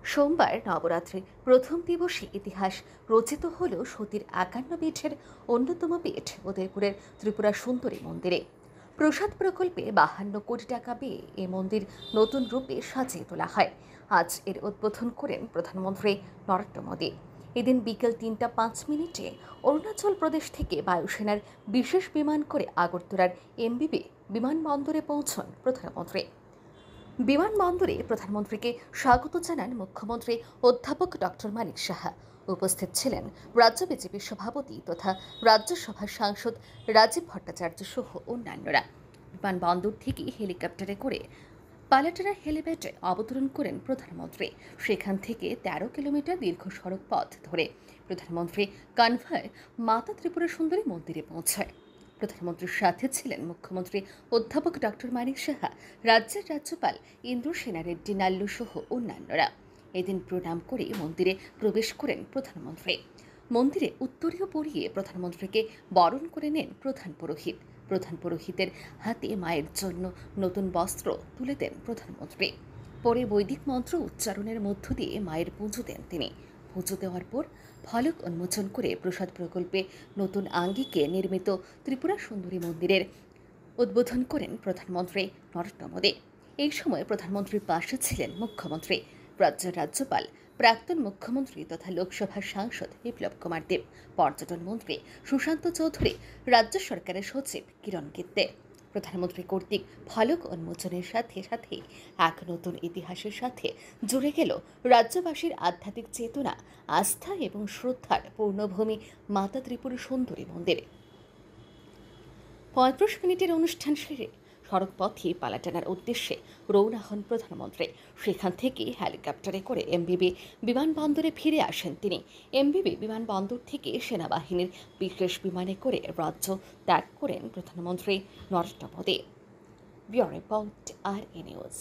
সোমবার নবরাত্রির প্রথম দিবসে ইতিহাস রচিত হল সতীর ৫১ পীঠের অন্যতম পীঠ উদয়পুরের ত্রিপুরা সুন্দরী মন্দিরে। প্রসাদ প্রকল্পে ৫২ কোটি টাকা ব্যয়ে এ মন্দির নতুন রূপে সাজিয়ে তোলা হয়। আজ এর উদ্বোধন করেন প্রধানমন্ত্রী নরেন্দ্র মোদী। এদিন বিকেল ৩টা ৫ মিনিটে অরুণাচল প্রদেশ থেকে বায়ুসেনার বিশেষ বিমান করে আগরতলার এমবিবি বিমানবন্দরে পৌঁছন প্রধানমন্ত্রী। বিমানবন্দরে প্রধানমন্ত্রীকে স্বাগত জানান মুখ্যমন্ত্রী অধ্যাপক ডক্টর মানিক সাহা। উপস্থিত ছিলেন রাজ্য বিজেপির সভাপতি তথা রাজ্যসভার সাংসদ রাজীব ভট্টাচার্য সহ অন্যান্যরা। বিমানবন্দর থেকে হেলিকপ্টারে করে পালাটারা হেলিপ্যাডে অবতরণ করেন প্রধানমন্ত্রী। সেখান থেকে ১৩ কিলোমিটার দীর্ঘ সড়ক পথ ধরে প্রধানমন্ত্রী কানভায় মাতা ত্রিপুরা সুন্দরী মন্দিরে পৌঁছায়। প্রধানমন্ত্রীর সাথে ছিলেন মুখ্যমন্ত্রী অধ্যাপক ডক্টর মানিক সাহা, রাজ্যের রাজ্যপাল ইন্দ্রসেনা রেড্ডি নাল্লু সহ অন্যান্যরা। এদিন প্রণাম করে মন্দিরে প্রবেশ করেন প্রধানমন্ত্রী। মন্দিরে উত্তরীয় পরিয়ে প্রধানমন্ত্রীকে বরণ করে নেন প্রধান পুরোহিত। প্রধান পুরোহিতের হাতে মায়ের জন্য নতুন বস্ত্র তুলে দেন প্রধানমন্ত্রী। পরে বৈদিক মন্ত্র উচ্চারণের মধ্য দিয়ে মায়ের পুজো দেন তিনি। পুজো দেওয়ার পর ফলক উন্মোচন করে প্রসাদ প্রকল্পে নতুন আঙ্গিকে নির্মিত ত্রিপুরা সুন্দরী মন্দিরের উদ্বোধন করেন প্রধানমন্ত্রী নরেন্দ্র মোদী। এই সময় প্রধানমন্ত্রীর পাশে ছিলেন মুখ্যমন্ত্রী, রাজ্যের রাজ্যপাল, প্রাক্তন মুখ্যমন্ত্রী তথা লোকসভার সাংসদ বিপ্লব কুমার দেব, পর্যটন মন্ত্রী সুশান্ত চৌধুরী, রাজ্য সরকারের সচিব কিরণ গিত্তে। প্রধানমন্ত্রী কর্তৃক ফলক উন্মোচনের সাথে সাথে এক নতুন ইতিহাসের সাথে জুড়ে গেল রাজ্যবাসীর আধ্যাত্মিক চেতনা, আস্থা এবং শ্রদ্ধার পূর্ণভূমি মাতা ত্রিপুরা সুন্দরী মন্দিরে। ৩৫ মিনিটের অনুষ্ঠান সেরে সড়কপথে পালাটানার উদ্দেশ্যে রওনা হন প্রধানমন্ত্রী। সেখান থেকে হেলিকপ্টারে করে এমবিবি বিমানবন্দরে ফিরে আসেন তিনি। এমবিবি বিমানবন্দর থেকে সেনাবাহিনীর বিশেষ বিমানে করে রাজ্য ত্যাগ করেন প্রধানমন্ত্রী নরেন্দ্র মোদী। ব্যুরো রিপোর্ট, আর নিউজ।